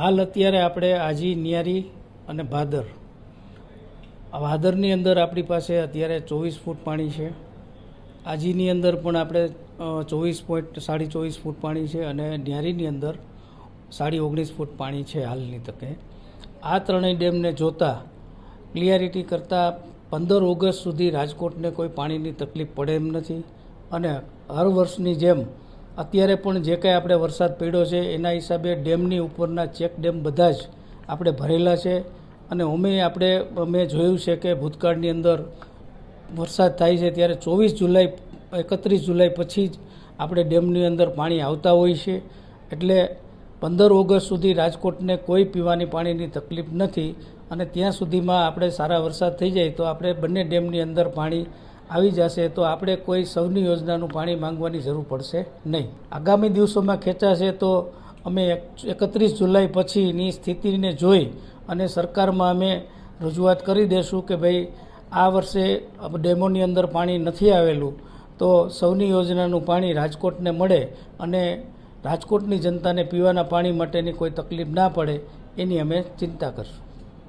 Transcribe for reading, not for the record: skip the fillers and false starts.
હાલ અત્યારે આપણે આજી, નિયારી અને ભાદર, આ ભાદરની અંદર આપણી પાસે અત્યારે 24 ફૂટ પાણી છે. આજીની અંદર પણ આપણે 24.24 ફૂટ પાણી છે અને નિયારીની અંદર 19.5 ફૂટ પાણી છે હાલની તકે. આ ત્રણેય ડેમને જોતા ક્લિયરિટી કરતાં 15 ઓગસ્ટ સુધી રાજકોટને કોઈ પાણીની તકલીફ પડે એમ નથી. અને હર વર્ષની જેમ અત્યારે પણ જે કંઈ આપણે વરસાદ પડ્યો છે એના હિસાબે ડેમની ઉપરના ચેક ડેમ બધા જ આપણે ભરેલા છે. અને અમે જોયું છે કે ભૂતકાળની અંદર વરસાદ થાય છે ત્યારે 31 જુલાઈ પછી જ આપણે ડેમની અંદર પાણી આવતા હોય છે. એટલે 15 ઓગસ્ટ સુધી રાજકોટને કોઈ પીવાની પાણીની તકલીફ નથી. અને ત્યાં સુધીમાં આપણે સારા વરસાદ થઈ જાય તો આપણે બંને ડેમની અંદર પાણી આવી જશે તો આપણે કોઈ સૌની યોજનાનું પાણી માંગવાની જરૂર પડશે નહીં. આગામી દિવસોમાં ખેંચાશે તો અમે 31 જુલાઈ પછીની સ્થિતિને જોઈ અને સરકારમાં અમે રજૂઆત કરી દઈશું કે ભાઈ આ વર્ષે ડેમોની અંદર પાણી નથી આવેલું તો સૌની યોજનાનું પાણી રાજકોટને મળે અને રાજકોટની જનતાને પીવાના પાણી માટેની કોઈ તકલીફ ના પડે એની અમે ચિંતા કરશું.